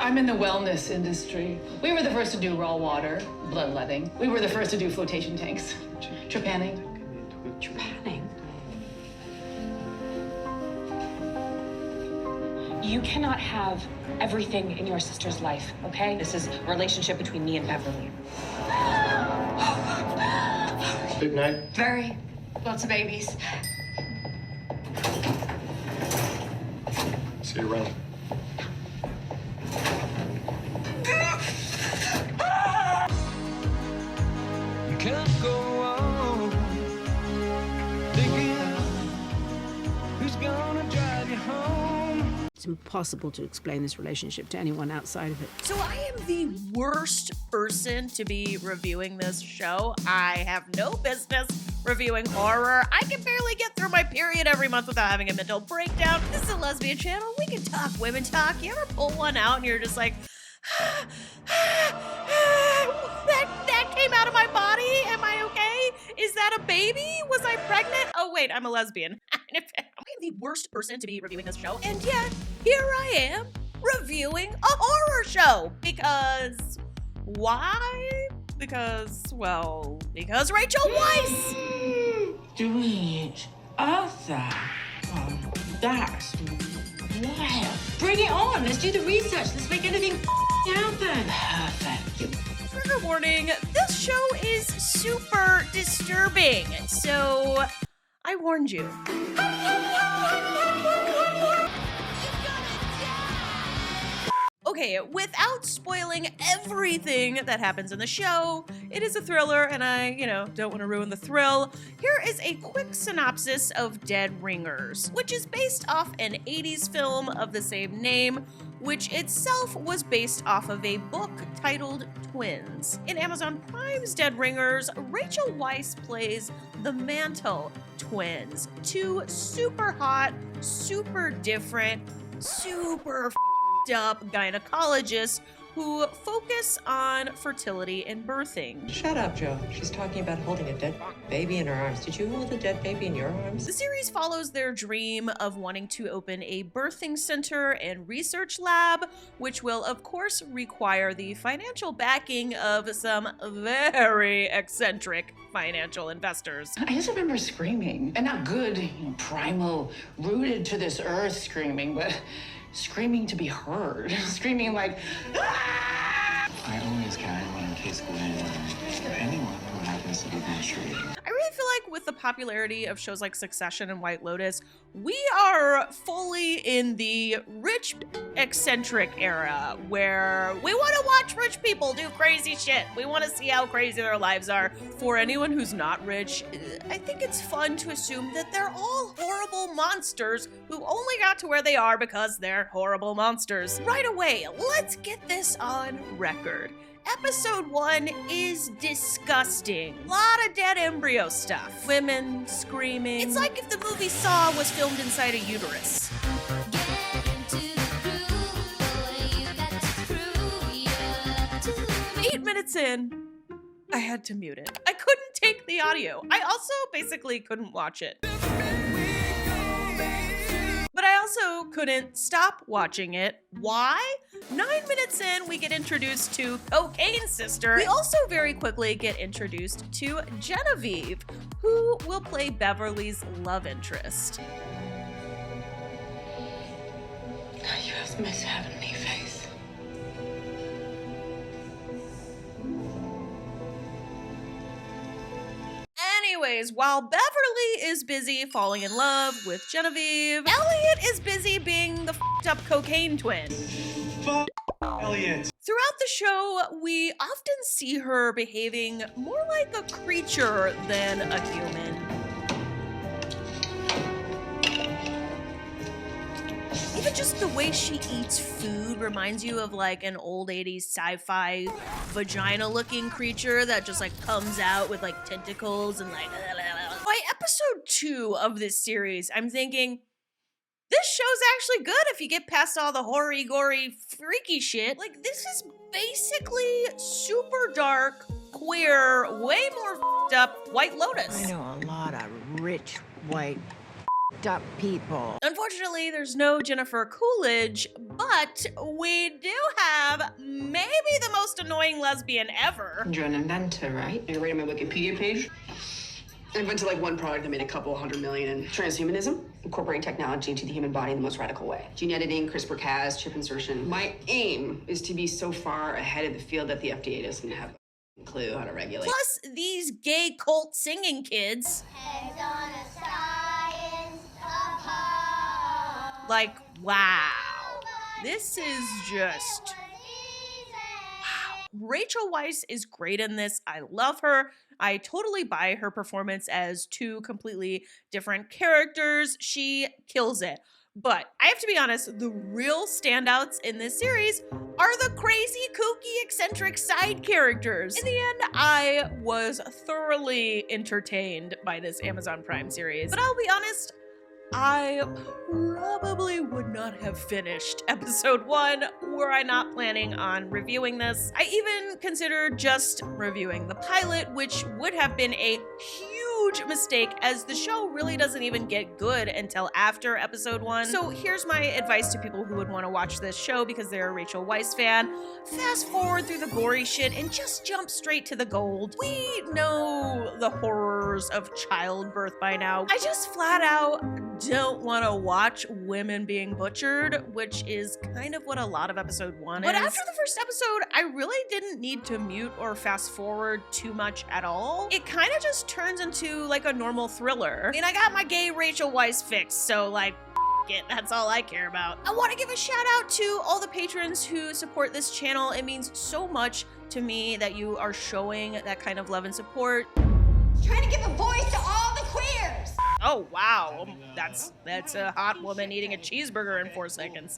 I'm in the wellness industry. We were the first to do raw water, bloodletting. We were the first to do flotation tanks. Trepanning. Trepanning? You cannot have everything in your sister's life, okay? This is a relationship between me and Beverly. Big night. Very. Lots of babies. See you around. You can't go on thinking who's gonna drive you home. It's impossible to explain this relationship to anyone outside of it. So I am the worst person to be reviewing this show. I have no business reviewing horror. I can barely get through my period every month without having a mental breakdown. This is a lesbian channel. We can talk women talk. You ever pull one out and you're just like, that came out of my body? Am I okay? Is that a baby? Was I pregnant? Oh wait, I'm a lesbian. I'm the worst person to be reviewing this show, and yet here I am reviewing a horror show. Because why? Because Rachel Weisz! Doing each other. Oh, that's wild. Bring it on. Let's do the research. Let's make anything happen. Perfect. Trigger warning, this show is super disturbing, so I warned you. Okay, without spoiling everything that happens in the show, it is a thriller, and I, don't want to ruin the thrill. Here is a quick synopsis of Deadringers, which is based off an 80s film of the same name, which itself was based off of a book titled Twins. In Amazon Prime's Deadringers, Rachel Weisz plays the Mantle twins, two super hot, super different, super up gynecologists who focus on fertility and birthing. Shut up, Joe. She's talking about holding a dead baby in her arms. Did you hold a dead baby in your arms? The series follows their dream of wanting to open a birthing center and research lab, which will of course require the financial backing of some very eccentric financial investors. I just remember screaming, and not good, primal, rooted to this earth screaming, but screaming to be heard. Screaming like, ah! I always carry one in case Gwen or anyone who happens to be menstruating. I really feel like with the popularity of shows like Succession and White Lotus, we are fully in the rich eccentric era where we want to watch rich people do crazy shit. We want to see how crazy their lives are. For anyone who's not rich, I think it's fun to assume that they're all horrible monsters who only got to where they are because they're horrible monsters. Right away, let's get this on record. Episode 1 is disgusting. A lot of dead embryo stuff. Women screaming. It's like if the movie Saw was filmed inside a uterus. 8 minutes in, I had to mute it. I couldn't take the audio. I also basically couldn't watch it. But I also couldn't stop watching it. Why? 9 minutes in, we get introduced to Cocaine Sister. We also very quickly get introduced to Genevieve, who will play Beverly's love interest. You have the most heavenly face. Anyways, while Beverly is busy falling in love with Genevieve, Elliot is busy being the f***ed up cocaine twin. Fuck Elliot. Throughout the show, we often see her behaving more like a creature than a human. Even just the way she eats food reminds you of like an old 80s sci-fi vagina-looking creature that just like comes out with like tentacles and like... By episode 2 of this series, I'm thinking, this show's actually good if you get past all the hoary, gory, freaky shit. Like, this is basically super dark, queer, way more f***ed up White Lotus. I know a lot of rich, white, f***ed up people. Unfortunately, there's no Jennifer Coolidge, but we do have maybe the most annoying lesbian ever. You're an inventor, right? You're reading my Wikipedia page. I invented like one product that made a couple 100 million in transhumanism, incorporating technology into the human body in the most radical way. Gene editing, CRISPR-Cas, chip insertion. My aim is to be so far ahead of the field that the FDA doesn't have a clue how to regulate. Plus, these gay cult singing kids. Like, wow. This is just... wow. Rachel Weisz is great in this. I love her. I totally buy her performance as two completely different characters. She kills it. But I have to be honest, the real standouts in this series are the crazy, kooky, eccentric side characters. In the end, I was thoroughly entertained by this Amazon Prime series. But I'll be honest, I probably would not have finished episode 1 were I not planning on reviewing this. I even considered just reviewing the pilot, which would have been a huge mistake as the show really doesn't even get good until after episode 1. So here's my advice to people who would want to watch this show because they're a Rachel Weisz fan. Fast forward through the gory shit and just jump straight to the gold. We know the horrors of childbirth by now. I just flat out don't want to watch women being butchered, which is kind of what a lot of episode 1 is. But after the first episode, I really didn't need to mute or fast forward too much at all. It kind of just turns into like a normal thriller. And I got my gay Rachel Weisz fix, so like, it, that's all I care about. I want to give a shout out to all the patrons who support this channel. It means so much to me that you are showing that kind of love and support. Trying to give a voice to all the queers. Oh wow, that's a hot woman eating a cheeseburger in 4 seconds.